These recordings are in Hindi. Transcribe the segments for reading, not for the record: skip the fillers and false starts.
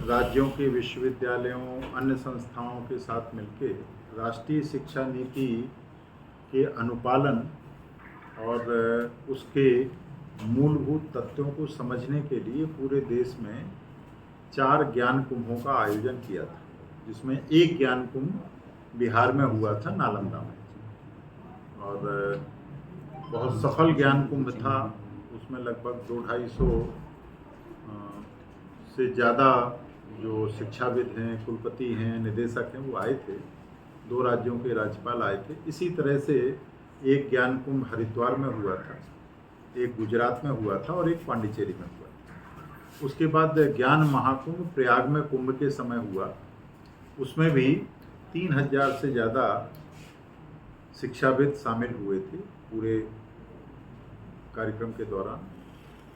राज्यों के विश्वविद्यालयों, अन्य संस्थाओं के साथ मिलकर राष्ट्रीय शिक्षा नीति के अनुपालन और उसके मूलभूत तथ्यों को समझने के लिए पूरे देश में 4 ज्ञान कुंभों का आयोजन किया था, जिसमें एक ज्ञान कुंभ बिहार में हुआ था, नालंदा में। और बहुत सफल ज्ञान कुंभ था। उसमें लगभग 200-250 से ज़्यादा जो शिक्षाविद हैं, कुलपति हैं, निदेशक हैं, वो आए थे। 2 राज्यों के राज्यपाल आए थे। इसी तरह से एक ज्ञान कुंभ हरिद्वार में हुआ था, एक गुजरात में हुआ था और एक पांडिचेरी में हुआ था। उसके बाद ज्ञान महाकुंभ प्रयाग में कुंभ के समय हुआ। उसमें भी 3000 से ज़्यादा शिक्षाविद शामिल हुए थे पूरे कार्यक्रम के दौरान।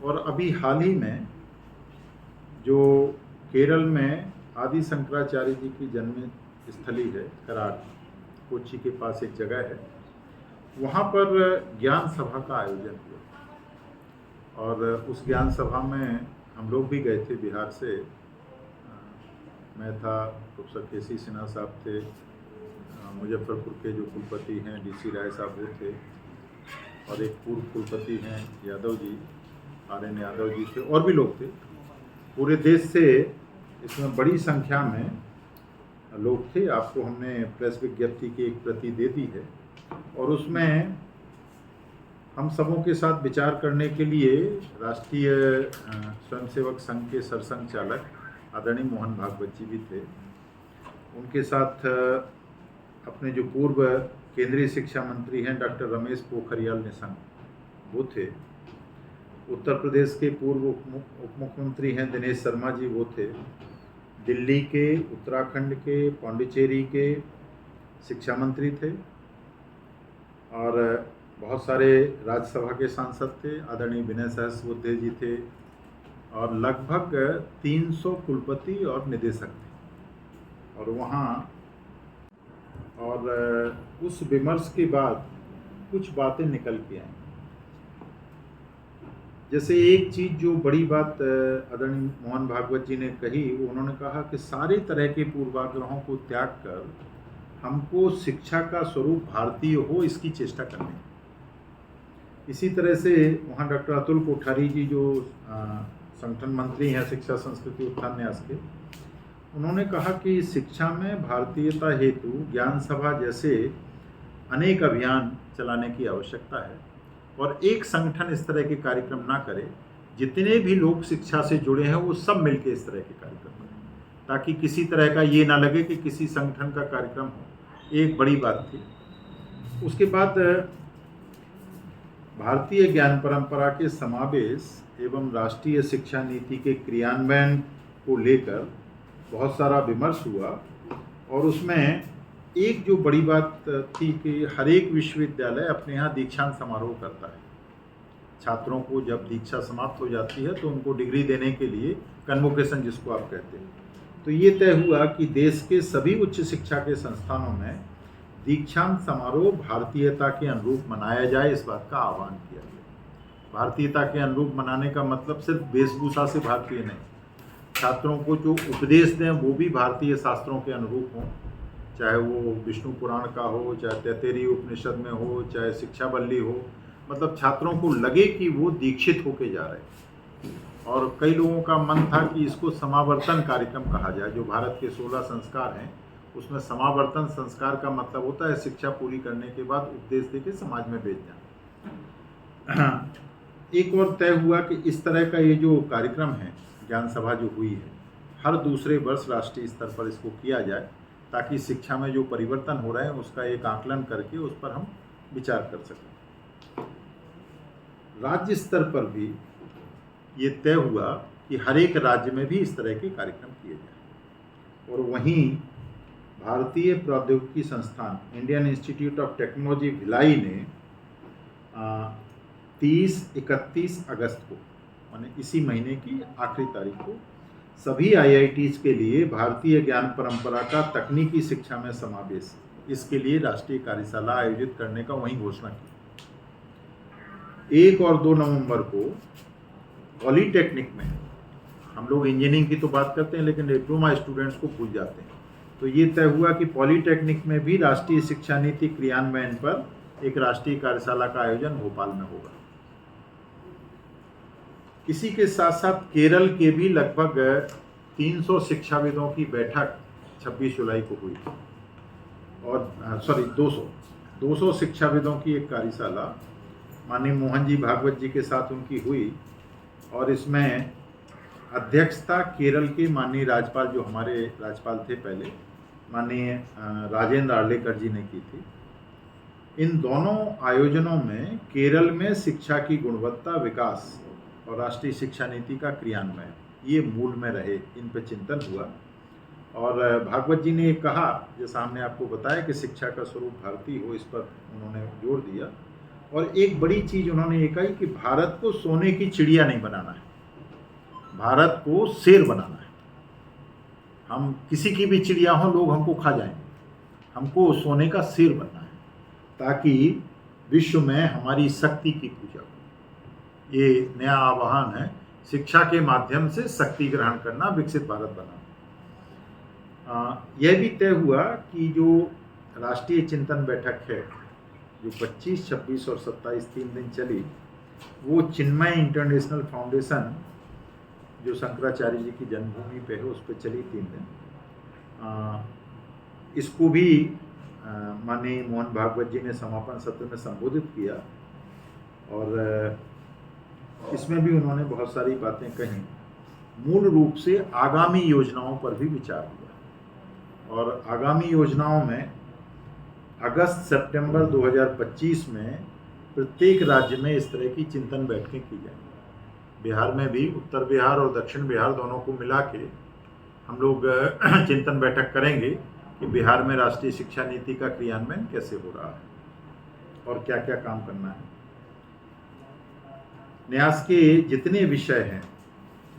और अभी हाल ही में जो केरल में आदि शंकराचार्य जी की जन्म स्थली है, कराट, कोच्चि के पास एक जगह है, वहाँ पर ज्ञान सभा का आयोजन हुआ। और उस ज्ञान सभा में हम लोग भी गए थे बिहार से। मैं था, प्रोफेसर केसी सिन्हा साहब थे, मुजफ्फरपुर के जो कुलपति हैं DC राय साहब वो थे, और एक पूर्व कुलपति हैं यादव जी, RN यादव जी थे, और भी लोग थे। पूरे देश से इसमें बड़ी संख्या में लोग थे। आपको हमने प्रेस विज्ञप्ति की एक प्रति दे दी है। और उसमें हम सबों के साथ विचार करने के लिए राष्ट्रीय स्वयंसेवक संघ के सरसंघ चालक आदरणीय मोहन भागवत जी भी थे। उनके साथ अपने जो पूर्व केंद्रीय शिक्षा मंत्री हैं डॉक्टर रमेश पोखरियाल निशंक, वो थे। उत्तर प्रदेश के पूर्व उप मुख्यमंत्री हैं दिनेश शर्मा जी, वो थे। दिल्ली के, उत्तराखंड के, पांडिचेरी के शिक्षा मंत्री थे। और बहुत सारे राज्यसभा के सांसद थे, आदरणीय विनय सहस्रबुद्धे जी थे, और लगभग 300 कुलपति और निदेशक थे। और वहाँ उस विमर्श के बाद कुछ बातें निकल के आई। जैसे एक चीज़ जो बड़ी बात आदरणीय मोहन भागवत जी ने कही, उन्होंने कहा कि सारे तरह के पूर्वाग्रहों को त्याग कर हमको शिक्षा का स्वरूप भारतीय हो, इसकी चेष्टा करनी है। इसी तरह से वहाँ डॉक्टर अतुल कोठारी जी जो संगठन मंत्री हैं शिक्षा संस्कृति उत्थान न्यास के, उन्होंने कहा कि शिक्षा में भारतीयता हेतु ज्ञान सभा जैसे अनेक अभियान चलाने की आवश्यकता है, और एक संगठन इस तरह के कार्यक्रम ना करे। जितने भी लोग शिक्षा से जुड़े हैं वो सब मिलकर इस तरह के कार्यक्रम करें, ताकि किसी तरह का ये ना लगे कि किसी संगठन का कार्यक्रम हो। एक बड़ी बात थी। उसके बाद भारतीय ज्ञान परंपरा के समावेश एवं राष्ट्रीय शिक्षा नीति के क्रियान्वयन को लेकर बहुत सारा विमर्श हुआ। और उसमें एक जो बड़ी बात थी कि हर एक विश्वविद्यालय अपने यहाँ दीक्षांत समारोह करता है। छात्रों को जब दीक्षा समाप्त हो जाती है तो उनको डिग्री देने के लिए कन्वोकेशन, जिसको आप कहते हैं, तो ये तय हुआ कि देश के सभी उच्च शिक्षा के संस्थानों में दीक्षांत समारोह भारतीयता के अनुरूप मनाया जाए, इस बात का आह्वान किया गया। भारतीयता के अनुरूप मनाने का मतलब सिर्फ वेशभूषा से भारतीय नहीं, छात्रों को जो उपदेश दें वो भी भारतीय शास्त्रों के अनुरूप हों, चाहे वो विष्णु पुराण का हो, चाहे तैत्तिरीय उपनिषद में हो, चाहे शिक्षावल्ली हो। मतलब छात्रों को लगे कि वो दीक्षित होके जा रहे हैं। और कई लोगों का मन था कि इसको समावर्तन कार्यक्रम कहा जाए। जो भारत के 16 संस्कार हैं उसमें समावर्तन संस्कार का मतलब होता है शिक्षा पूरी करने के बाद उपदेश देके समाज में भेजना। एक और तय हुआ कि इस तरह का ये जो कार्यक्रम है, ज्ञान सभा जो हुई है, हर दूसरे वर्ष राष्ट्रीय स्तर पर इसको किया जाए, ताकि शिक्षा में जो परिवर्तन हो रहे हैं उसका एक आकलन करके उस पर हम विचार कर सकें। राज्य स्तर पर भी ये तय हुआ कि हर एक राज्य में भी इस तरह के कार्यक्रम किए जाए। और वहीं भारतीय प्रौद्योगिकी संस्थान Indian institute of technology Bhilai ने 30-31 अगस्त को, माने इसी महीने की आखिरी तारीख को, सभी IITs के लिए भारतीय ज्ञान परंपरा का तकनीकी शिक्षा में समावेश, इसके लिए राष्ट्रीय कार्यशाला आयोजित करने का वहीं घोषणा की। 1 और 2 नवंबर को पॉलीटेक्निक में हम लोग इंजीनियरिंग की तो बात करते हैं लेकिन डिप्लोमा स्टूडेंट्स को भूल जाते हैं। तो ये तय हुआ कि पॉलीटेक्निक में भी राष्ट्रीय शिक्षा नीति क्रियान्वयन पर एक राष्ट्रीय कार्यशाला का आयोजन भोपाल में होगा। इसी के साथ साथ केरल के भी लगभग 300 शिक्षाविदों की बैठक 26 जुलाई को हुई और 200 शिक्षाविदों की एक कार्यशाला माननीय मोहन जी भागवत जी के साथ उनकी हुई और इसमें अध्यक्षता केरल के माननीय राज्यपाल, जो हमारे राज्यपाल थे पहले, माननीय राजेंद्र आर्लेकर जी ने की थी। इन दोनों आयोजनों में केरल में शिक्षा की गुणवत्ता विकास और राष्ट्रीय शिक्षा नीति का क्रियान्वयन ये मूल में रहे, इन पर चिंतन हुआ। और भागवत जी ने कहा, जैसा हमने आपको बताया कि शिक्षा का स्वरूप भारतीय हो, इस पर उन्होंने जोर दिया। और एक बड़ी चीज़ उन्होंने ये कही कि भारत को सोने की चिड़िया नहीं बनाना है, भारत को शेर बनाना है। हम किसी की भी चिड़िया हो, लोग हमको खा जाएंगे, हमको सोने का शेर बनना है ताकि विश्व में हमारी शक्ति की पूजा हो। ये नया आह्वान है, शिक्षा के माध्यम से शक्ति ग्रहण करना, विकसित भारत बनाना। यह भी तय हुआ कि जो राष्ट्रीय चिंतन बैठक है जो 25, 26 और 27 3 दिन चली, वो चिन्मय इंटरनेशनल फाउंडेशन जो शंकराचार्य जी की जन्मभूमि पे है उस पर चली 3 दिन। इसको भी माननीय मोहन भागवत जी ने समापन सत्र में संबोधित किया और इसमें भी उन्होंने बहुत सारी बातें कही। मूल रूप से आगामी योजनाओं पर भी विचार हुआ और आगामी योजनाओं में अगस्त सितंबर 2025 में प्रत्येक राज्य में इस तरह की चिंतन बैठकें की जाएंगी। बिहार में भी उत्तर बिहार और दक्षिण बिहार दोनों को मिला के हम लोग चिंतन बैठक करेंगे कि बिहार में राष्ट्रीय शिक्षा नीति का क्रियान्वयन कैसे हो रहा है और क्या क्या काम करना है। न्यास के जितने विषय हैं,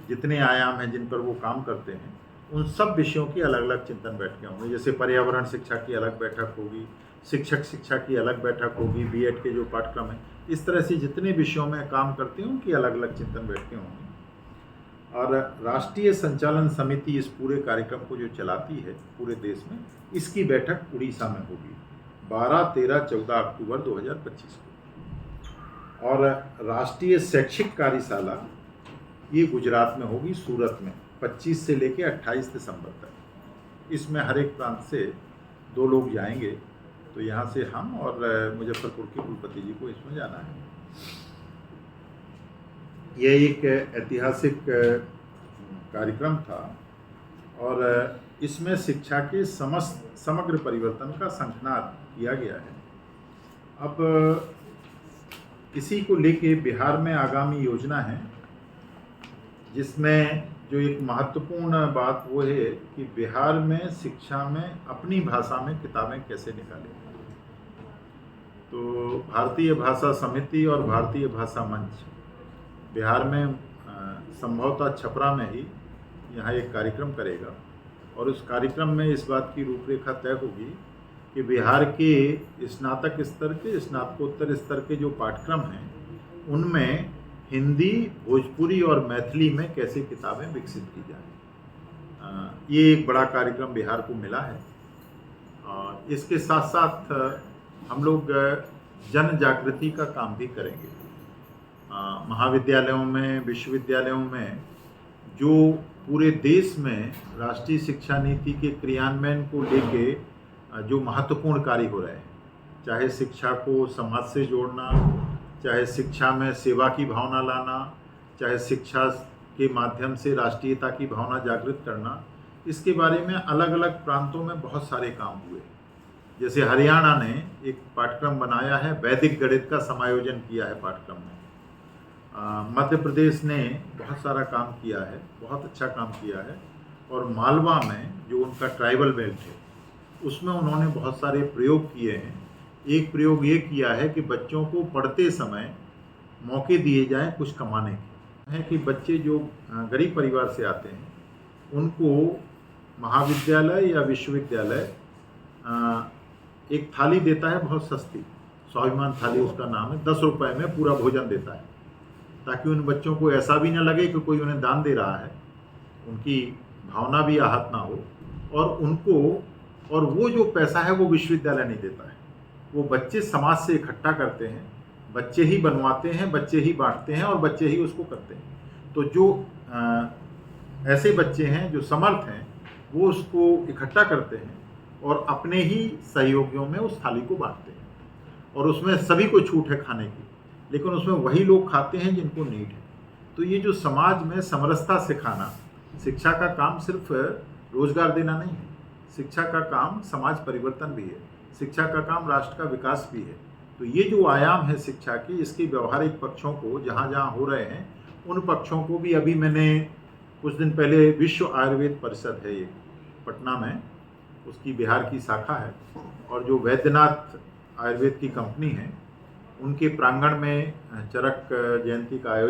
जितने आयाम हैं जिन पर वो काम करते हैं, उन सब विषयों की अलग अलग चिंतन बैठकें होंगी। जैसे पर्यावरण शिक्षा की अलग बैठक होगी, शिक्षक शिक्षा की अलग बैठक होगी, बीएड के जो पाठ्यक्रम है, इस तरह से जितने विषयों में काम करते हैं उनकी अलग अलग चिंतन बैठकें होंगी। और राष्ट्रीय संचालन समिति इस पूरे कार्यक्रम को जो चलाती है पूरे देश में, इसकी बैठक उड़ीसा में होगी 12, 13, 14 अक्टूबर 2025 को। और राष्ट्रीय शैक्षिक कार्यशाला ये गुजरात में होगी, सूरत में 25 से लेकर 28 दिसंबर तक। इसमें हर एक प्रांत से 2 लोग जाएंगे, तो यहाँ से हम और मुजफ्फरपुर के कुलपति जी को इसमें जाना है। यह एक ऐतिहासिक कार्यक्रम था और इसमें शिक्षा के समग्र परिवर्तन का संकनाद किया गया है। अब इसी को लेके बिहार में आगामी योजना है, जिसमें जो एक महत्वपूर्ण बात वो है कि बिहार में शिक्षा में अपनी भाषा में किताबें कैसे निकालें। तो भारतीय भाषा समिति और भारतीय भाषा मंच बिहार में संभवतः छपरा में ही यहाँ एक कार्यक्रम करेगा और उस कार्यक्रम में इस बात की रूपरेखा तय होगी कि बिहार के स्नातक स्तर के, स्नातकोत्तर स्तर के जो पाठ्यक्रम हैं उनमें हिंदी, भोजपुरी और मैथिली में कैसे किताबें विकसित की जाए। ये एक बड़ा कार्यक्रम बिहार को मिला है। इसके साथ साथ हम लोग जन जागृति का काम भी करेंगे। महाविद्यालयों में, विश्वविद्यालयों में जो पूरे देश में राष्ट्रीय शिक्षा नीति के क्रियान्वयन को लेके जो महत्वपूर्ण कार्य हो रहे हैं, चाहे शिक्षा को समाज से जोड़ना, चाहे शिक्षा में सेवा की भावना लाना, चाहे शिक्षा के माध्यम से राष्ट्रीयता की भावना जागृत करना, इसके बारे में अलग अलग प्रांतों में बहुत सारे काम हुए। जैसे हरियाणा ने एक पाठ्यक्रम बनाया है, वैदिक गणित का समायोजन किया है पाठ्यक्रम में। मध्य प्रदेश ने बहुत सारा काम किया है, बहुत अच्छा काम किया है। और मालवा में जो उनका ट्राइबल बेल्ट है उसमें उन्होंने बहुत सारे प्रयोग किए हैं। एक प्रयोग ये किया है कि बच्चों को पढ़ते समय मौके दिए जाएं कुछ कमाने के, हैं कि बच्चे जो गरीब परिवार से आते हैं उनको महाविद्यालय या विश्वविद्यालय एक थाली देता है बहुत सस्ती, स्वाभिमान थाली उसका नाम है, 10 रुपये में पूरा भोजन देता है, ताकि उन बच्चों को ऐसा भी न लगे कि कोई उन्हें दान दे रहा है, उनकी भावना भी आहत ना हो, और उनको, और वो जो पैसा है वो विश्वविद्यालय नहीं देता है, वो बच्चे समाज से इकट्ठा करते हैं, बच्चे ही बनवाते हैं, बच्चे ही बांटते हैं और बच्चे ही उसको करते हैं। तो जो ऐसे बच्चे हैं जो समर्थ हैं वो उसको इकट्ठा करते हैं और अपने ही सहयोगियों में उस थाली को बांटते हैं, और उसमें सभी को छूट है खाने की, लेकिन उसमें वही लोग खाते हैं जिनको नीड है। तो ये जो समाज में समरसता सिखाना, शिक्षा का काम सिर्फ रोजगार देना नहीं है, शिक्षा का काम समाज परिवर्तन भी है, शिक्षा का काम राष्ट्र का विकास भी है। तो ये जो आयाम है शिक्षा के, इसके व्यवहारिक पक्षों को जहाँ जहाँ हो रहे हैं उन पक्षों को भी, अभी मैंने कुछ दिन पहले विश्व आयुर्वेद परिषद है एक पटना में, उसकी बिहार की शाखा है, और जो वैद्यनाथ आयुर्वेद की कंपनी है उनके प्रांगण में चरक जयंती का आयोजन